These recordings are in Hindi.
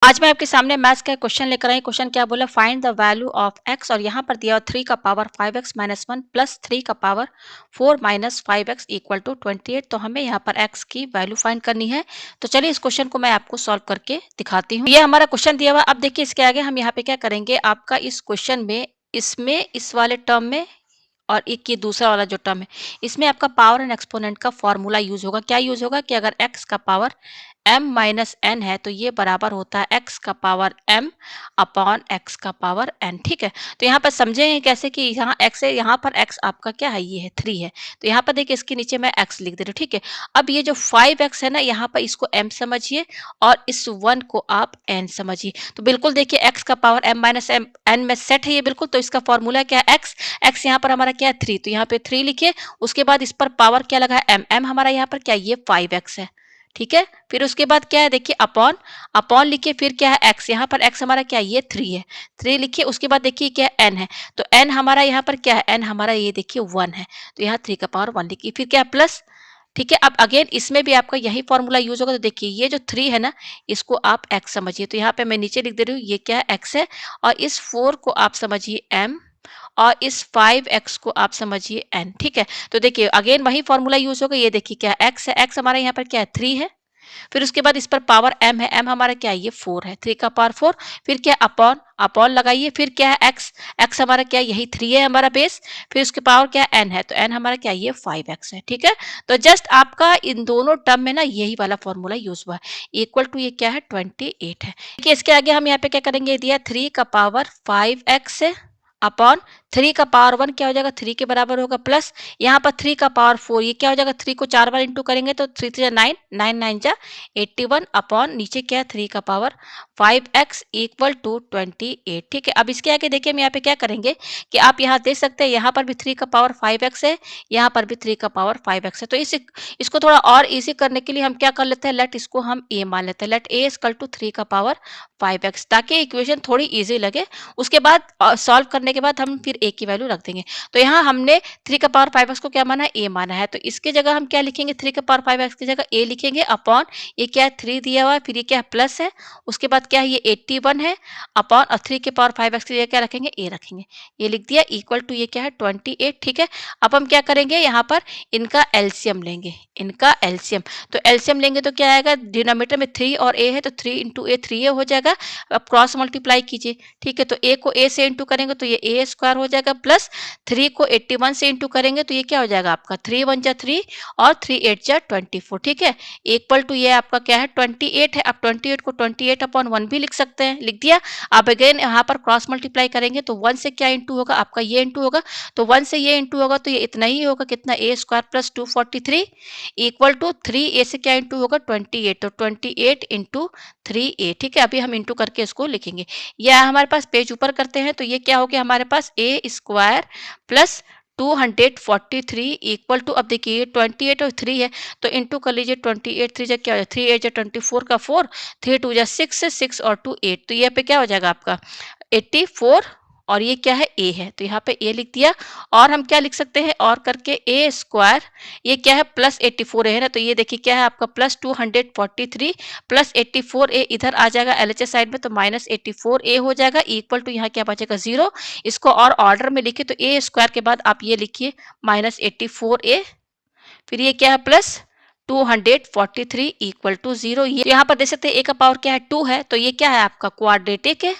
आज मैं आपके सामने मैथ्स का क्वेश्चन लेकर आई। क्वेश्चन क्या बोला, find the value of x और यहाँ पर दिया 3 का पावर 5x माइनस 1 प्लस 3 का power 4 minus 5x equal to 28। तो हमें यहाँ पर x की वैल्यू फाइंड करनी है। तो चलिए इस क्वेश्चन को मैं आपको सॉल्व करके दिखाती हूँ। ये हमारा क्वेश्चन दिया हुआ। अब देखिए इसके आगे हम यहाँ पे क्या करेंगे, आपका इस क्वेश्चन में इसमें इस वाले टर्म में और एक ये दूसरा वाला जो टर्म है इसमें आपका पावर एंड एक्सपोनेंट का फॉर्मूला यूज होगा। क्या यूज होगा कि अगर x का पावर m माइनस n है तो ये बराबर होता है x का पावर m अपॉन x का पावर n। ठीक है, तो यहाँ पर समझेंगे कैसे कि यहाँ x है, यहाँ पर x आपका क्या है, ये है 3 है। तो यहाँ पर देखिए इसके नीचे मैं x लिख दे रही हूँ। ठीक है, अब ये जो 5x है ना, यहाँ पर इसको m समझिए और इस 1 को आप n समझिए। तो बिल्कुल देखिए x का पावर m माइनस n में सेट है ये बिल्कुल। तो इसका फॉर्मूला क्या है, x यहाँ पर हमारा क्या है 3, तो यहाँ पे 3 लिखिए। उसके बाद इस पर पावर क्या लगा है m हमारा यहाँ पर क्या है, ये 5x है। ठीक है, फिर उसके बाद क्या है देखिए अपॉन, अपॉन लिखिए, फिर क्या है x, यहाँ पर x हमारा क्या है, ये 3 है, 3 लिखिए। उसके बाद देखिए क्या है n है, तो n हमारा यहाँ पर क्या है, n हमारा ये देखिए 1 है, तो यहाँ 3 का पावर 1 लिखिए, फिर क्या है प्लस। ठीक है, अब अगेन इसमें भी आपका यही फॉर्मूला यूज होगा। तो देखिए ये जो 3 है ना, इसको आप x समझिए। तो यहाँ पे मैं नीचे लिख दे रही हूँ, ये क्या है x है, और इस 4 को आप समझिए m और इस 5x को आप समझिए n। ठीक है, तो देखिए अगेन वही फॉर्मूला यूज होगा। ये देखिए क्या x है, x हमारा यहाँ पर क्या है 3 है, फिर उसके बाद इस पर पावर m है, m हमारा क्या है, ये 4 है, 3 का पावर 4, फिर क्या है अपॉन, अपॉन लगाइए, फिर क्या है x, x हमारा क्या है, यही 3 है हमारा बेस, फिर उसके पावर क्या है n है, तो n हमारा क्या है, ये 5x है। ठीक है, तो जस्ट आपका इन दोनों टर्म में ना यही वाला फॉर्मूला यूज हुआ है, इक्वल टू ये क्या है 28 है। देखिए इसके आगे हम यहाँ पे क्या करेंगे, दिया 3 का पावर 5x है अपॉन 3 का पावर 1 क्या हो जाएगा, 3 के बराबर होगा, प्लस यहाँ पर 3 का पावर 4, ये क्या हो जाएगा, 3 को 4 बार इंटू करेंगे तो 3 3 9, 9 9 जा 81 अपॉन नीचे क्या है 3 का पावर 5x इक्वल टू 28। ठीक है, अब इसके आगे देखिए हम यहाँ पे क्या करेंगे कि आप यहाँ देख सकते हैं, यहाँ पर भी 3 का पावर 5x है, यहाँ पर भी 3 का पावर 5x है। तो इसको थोड़ा और इजी करने के लिए हम क्या कर लेते हैं, लेट इसको हम a मान लेते हैं, लेट a इक्वल टू 3 का पावर 5x, ताकि इक्वेशन थोड़ी इजी लगे। उसके बाद सॉल्व करने के बाद हम फिर a की वैल्यू रख देंगे। तो यहाँ हमने 3 का पावर 5x को क्या माना है, a माना है, तो इसके जगह हम क्या लिखेंगे, 3 का पावर 5x की जगह a लिखेंगे अपॉन, ये क्या है 3 दिया हुआ है, फिर ये क्या है प्लस है, उसके बाद क्या है ये 81 है अपॉन, और 3 के पावर 5x की जगह क्या रखेंगे, a रखेंगे, ये लिख दिया इक्वल टू ये क्या है 28। ठीक है, अब हम क्या करेंगे, यहाँ पर इनका एलसीएम लेंगे, इनका एलसीएम। तो एलसीएम लेंगे तो क्या आएगा, डिनोमिनेटर में 3 और a है तो 3 इंटू ए 3a हो जाएगा। अब क्रॉस मल्टीप्लाई कीजिए। ठीक है, तो a को a से इंटू करेंगे तो ये a स्क्वायर हो जाएगा, प्लस 3 को 81 से इंटू करेंगे तो ये क्या हो जाएगा आपका 3 1 जा 3 और 3 8 जा 24। ठीक है, इक्वल टू ये आपका क्या है 28 है। अब 28 को 28 अपॉन 1 भी लिख सकते हैं, लिख दिया। अब अगेन यहाँ पर क्रॉस मल्टीप्लाई करेंगे तो 1 से क्या इंटू होगा आपका, ये इंटू होगा, तो 1 से ये इंटू होगा तो ये इतना ही होगा, कितना a square plus 243 equal to 3a से क्या इंटू होगा 28, तो 28 इंटू 3a। ठीक है, अभी हम इंटू करके इसको लिखेंगे। यह हमारे पास पेज ऊपर करते हैं तो ये क्या हो गया हमारे पास a square plus 243 equal to, अब देखिए 28 और 3 है तो इंटू कर लीजिए, 28 3 जा क्या हो जाए, 3 8 जा 24 का 4, 3 2 जा 6 6 और 2 8, तो ये पे क्या हो जाएगा आपका 84, और ये क्या है a है, तो यहाँ पे a लिख दिया। और हम क्या लिख सकते हैं, और करके a स्क्वायर, ये क्या है प्लस 84 है ना, तो ये देखिए क्या है आपका प्लस 243 प्लस 84a इधर आ जाएगा एलएचएस साइड में, तो माइनस 84a हो जाएगा इक्वल टू यहाँ क्या बचेगा 0। इसको और ऑर्डर में लिखिए तो a स्क्वायर के बाद आप ये लिखिए माइनस 84a, फिर ये क्या है प्लस 243 इक्वल टू 0। ये यहाँ पर देख सकते हैं a का पावर क्या है 2 है, तो ये क्या है आपका क्वाड्रेटिक है,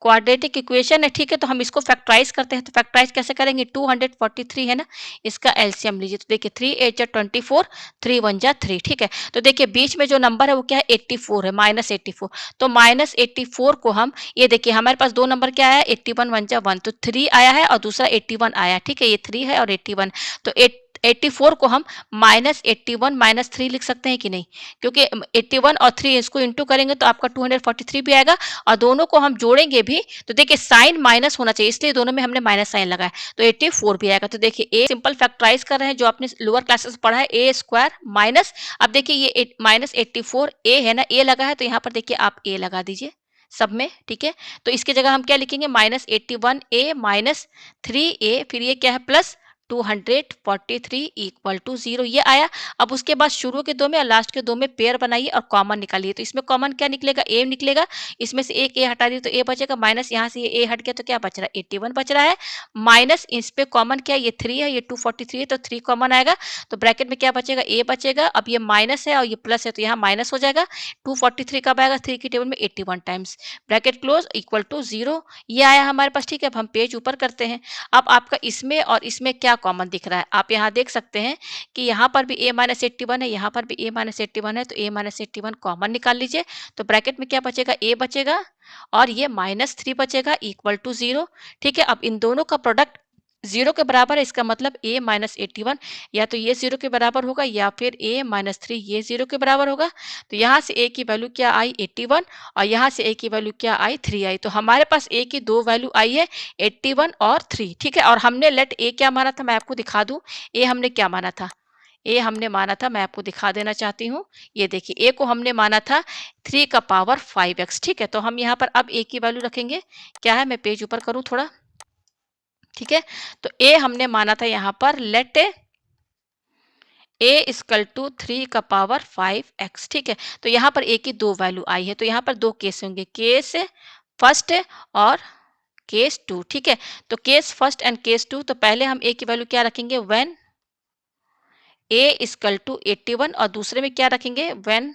क्वाड्रेटिक इक्वेशन है। ठीक है, तो हम इसको फैक्टराइज करते हैं, तो फैक्टराइज कैसे करेंगे, 243 है ना, इसका एलसीएम लीजिए, तो देखिए 3 8 जा 24, 3 1 जा 3। ठीक है, तो देखिए बीच में जो नंबर है वो क्या है 84 है, माइनस 84, तो माइनस 84 को हम, ये देखिए हमारे पास दो नंबर क्या है 81 1 जा 1, तो 3 आया है और दूसरा 81 आया। ठीक है, ये 3 है और 81, तो 84 को हम माइनस 81 माइनस 3 लिख सकते हैं कि नहीं, क्योंकि 81 और 3 इसको इंटू करेंगे तो आपका 243 भी आएगा, और दोनों को हम जोड़ेंगे भी तो देखिए साइन माइनस होना चाहिए, इसलिए दोनों में हमने माइनस साइन लगाया, तो 84 भी आएगा। तो देखिए ए सिंपल फैक्टराइज कर रहे हैं जो आपने लोअर क्लासेस पढ़ा है, ए स्क्वायर माइनस, अब देखिए ये माइनस 84 ए है ना, ए लगा है तो यहाँ पर देखिए आप ए लगा दीजिए सब में। ठीक है, तो इसके जगह हम क्या लिखेंगे माइनस 81 ए माइनस 3 ए, फिर ये क्या है प्लस 243 इक्वल टू 0 ये आया। अब उसके बाद शुरू के दो में और लास्ट के दो में पेयर बनाइए और कॉमन निकालिए। तो इसमें कॉमन क्या निकलेगा, ए निकलेगा। इसमें से एक ए हटा दिए तो ए बचेगा, माइनस यहाँ से ये ए हट गया तो क्या बच रहा है, 81 बच रहा है। माइनस इस पे कॉमन क्या है, ये 3 है, ये 243 है तो 3 कॉमन आएगा। तो ब्रैकेट में क्या बचेगा, ए बचेगा। अब ये माइनस है और ये प्लस है तो यहाँ माइनस हो जाएगा। 243 कब आएगा, 3 की टेबल में 81 times, bracket close equal to 0। ये आया हमारे पास, ठीक है। अब हम पेज ऊपर करते हैं। अब आपका इसमें और इसमें क्या कॉमन दिख रहा है, आप यहाँ देख सकते हैं कि यहाँ पर भी a माइनस 81 है, यहाँ पर भी a माइनस 81 है, तो a माइनस 81 कॉमन निकाल लीजिए। तो ब्रैकेट में क्या बचेगा, a बचेगा और ये -3 बचेगा इक्वल टू 0, ठीक है। अब इन दोनों का प्रोडक्ट 0 के बराबर है, इसका मतलब a माइनस 81 या तो ये 0 के बराबर होगा या फिर a माइनस 3 ये 0 के बराबर होगा। तो यहाँ से a की वैल्यू क्या आई, 81, और यहाँ से a की वैल्यू क्या आई, 3 आई। तो हमारे पास a की दो वैल्यू आई है, 81 और 3, ठीक है। और हमने लेट a क्या माना था, मैं आपको दिखा दूं। a हमने क्या माना था, ए हमने माना था, मैं आपको दिखा देना चाहती हूँ। ये देखिए ए को हमने माना था 3 का पावर 5x, ठीक है। तो हम यहाँ पर अब ए की वैल्यू रखेंगे, क्या है, मैं पेज ऊपर करूँ थोड़ा, ठीक है। तो ए हमने माना था यहाँ पर लेट ए इक्वल टू 3 का पावर 5x, ठीक है। तो यहाँ पर ए की दो वैल्यू आई है, तो यहाँ पर दो केस होंगे, केस फर्स्ट और केस टू, ठीक है। तो case first and case two, तो पहले हम ए की वैल्यू क्या रखेंगे, व्हेन ए इक्वल टू 81, और दूसरे में क्या रखेंगे, व्हेन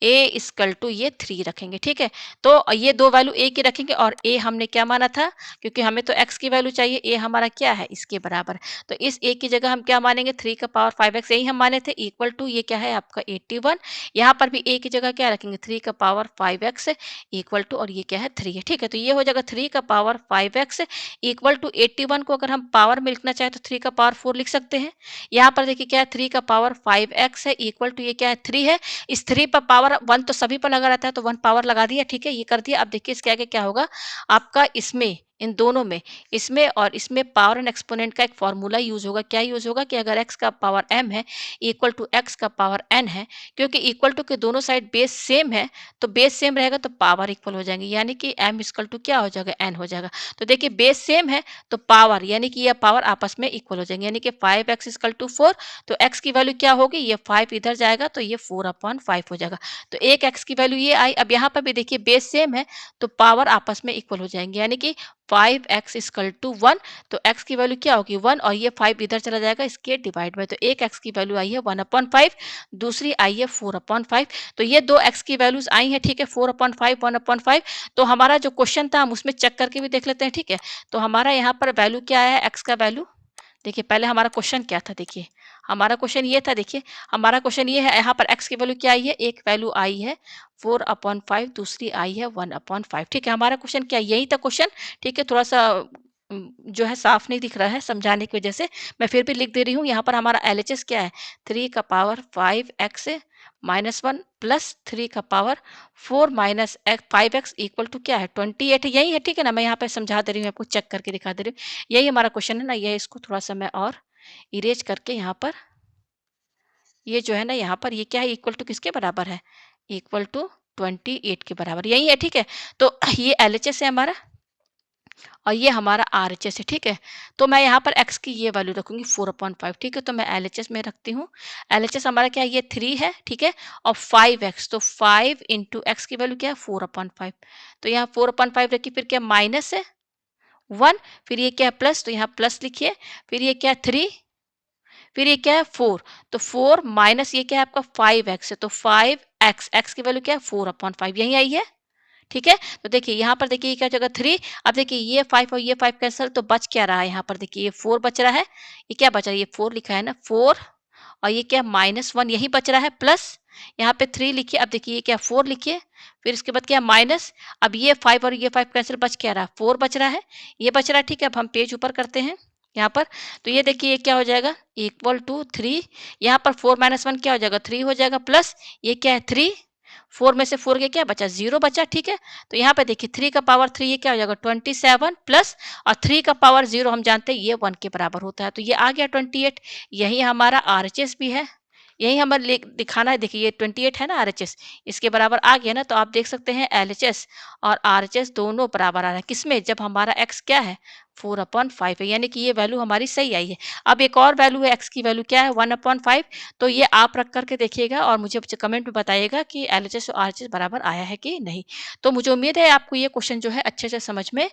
ए इक्वल टू ये 3 रखेंगे, ठीक है। तो ये दो वैल्यू ए की रखेंगे और ए हमने क्या माना था, क्योंकि हमें तो एक्स की वैल्यू चाहिए, ए हमारा क्या है, इसके बराबर। तो इस ए की जगह हम क्या मानेंगे, 3 का पावर 5x, यही हम माने थे, इक्वल टू ये क्या है आपका 81। यहाँ पर भी ए की जगह क्या रखेंगे, 3 का पावर 5x इक्वल टू, और ये क्या है 3 है, ठीक है। तो ये हो जाएगा 3 का पावर 5x इक्वल टू 81 को अगर हम पावर में लिखना चाहे तो 3 का पावर 4 लिख सकते हैं। यहाँ पर देखिए क्या है, 3 का पावर 5x है इक्वल टू ये क्या है 3 है। इस 3 पर पावर 1 तो सभी पर लगा रहता है, तो 1 पावर लगा दिया, ठीक है, ये कर दिया। अब देखिए इसके आगे क्या होगा आपका, इसमें इन दोनों में, इसमें और इसमें पावर एंड एक्सपोनेंट का एक फॉर्मूला यूज होगा। क्या यूज होगा कि अगर x का पावर m है इक्वल टू x का पावर n है, क्योंकि इक्वल टू के दोनों साइड बेस सेम है, तो बेस सेम रहेगा तो पावर इक्वल हो जाएंगे, यानी कि m इक्वल टू क्या हो जाएगा, n हो जाएगा। तो देखिए बेस सेम है तो पावर, यानी कि यह पावर आपस में इक्वल हो जाएंगे, यानी कि 5x इक्वल टू 4। तो x की वैल्यू क्या होगी, ये 5 इधर जाएगा तो ये 4/5 हो जाएगा। तो एक x की वैल्यू ये आई। अब यहाँ पर भी देखिए बेस सेम है तो पावर आपस में इक्वल हो जाएंगे, यानी कि 5x इक्वल टू 1। तो x की वैल्यू क्या होगी 1, और ये 5 इधर चला जाएगा इसके डिवाइड में। तो एक x की वैल्यू आई है 1/5, दूसरी आई है 4/5। तो ये दो x की वैल्यूज आई हैं, ठीक है, 4/5 1/5। तो हमारा जो क्वेश्चन था हम उसमें चेक करके भी देख लेते हैं, ठीक है। तो हमारा यहाँ पर वैल्यू क्या है, x का वैल्यू, देखिए पहले हमारा क्वेश्चन क्या था, देखिए हमारा क्वेश्चन ये था, देखिए हमारा क्वेश्चन ये है, यहाँ पर x की वैल्यू क्या आई है, एक वैल्यू आई है 4/5, दूसरी आई है 1/5, ठीक है। हमारा क्वेश्चन क्या, यही था क्वेश्चन, ठीक है। थोड़ा सा जो है साफ नहीं दिख रहा है समझाने की वजह से, मैं फिर भी लिख दे रही हूँ। यहाँ पर हमारा LHS क्या है, 3 का पावर 5x माइनस 1 प्लस 3 का power 4 minus 5x equal to क्या है 28 है, यही है, ठीक है ना। मैं यहाँ पे समझा दे रही हूँ, आपको चेक करके दिखा दे रही हूँ, यही हमारा क्वेश्चन है ना। ये इसको थोड़ा सा मैं और इरेज करके यहाँ पर, ये जो है ना यहाँ पर ये क्या है, इक्वल टू किसके बराबर है, इक्वल टू 28 के बराबर, यही है, ठीक है। तो ये LHS है हमारा और ये हमारा RHS है, ठीक है। तो मैं यहाँ पर x की ये वैल्यू रखूंगी 4/5, ठीक है। तो मैं LHS में रखती हूँ, LHS हमारा क्या है, ये 3 है, ठीक है, और 5x, तो 5 इंटू एक्स की वैल्यू क्या है 4/5। तो यहाँ 4/5 रखी, फिर क्या माइनस है 1, फिर ये क्या है प्लस, तो यहाँ प्लस लिखिए, फिर ये क्या है 3, फिर ये क्या है 4, तो 4 माइनस ये क्या है आपका 5x है, तो 5x, x की वैल्यू क्या है 4/5, यही आई है, ठीक है। तो देखिए यहाँ पर देखिए क्या जगह 3, अब देखिए ये 5 और ये 5 कैंसिल, तो बच क्या रहा है, यहाँ पर देखिए ये 4 बच रहा है, ये क्या बच रहा है, ये 4 लिखा है ना 4, और ये क्या -1 यही बच रहा है, प्लस यहाँ पे 3 लिखिए, अब देखिए ये क्या 4 लिखिए, फिर इसके बाद क्या माइनस, अब ये 5 और ये 5 कैंसिल, बच क्या रहा है 4 बच रहा है, ये बच रहा है, ठीक है। अब हम पेज ऊपर करते हैं यहाँ पर, तो ये देखिए ये क्या हो जाएगा इक्वल टू 3, यहाँ पर 4 - 1 क्या हो जाएगा 3 हो जाएगा, प्लस ये क्या है 3, 4 में से 4 के क्या बचा 0 बचा, ठीक है। तो यहाँ पे देखिए 3 का पावर 3 ये क्या हो जाएगा 27 प्लस, और 3 का पावर 0 हम जानते हैं ये 1 के बराबर होता है, तो ये आ गया 28, यही हमारा RHS भी है, यही हमें दिखाना है। देखिए ये 28 है ना आरएचएस, इसके बराबर आ गया ना, तो आप देख सकते हैं एलएचएस और आरएचएस दोनों बराबर आ रहा है। किसमें? जब हमारा एक्स क्या है 4/5 है, यानी कि ये वैल्यू हमारी सही आई है। अब एक और वैल्यू है, एक्स की वैल्यू क्या है 1/5, तो ये आप रख करके देखिएगा और मुझे कमेंट में बताइएगा कि एलएचएस और आरएचएस बराबर आया है कि नहीं। तो मुझे उम्मीद है आपको ये क्वेश्चन जो है अच्छे से समझ में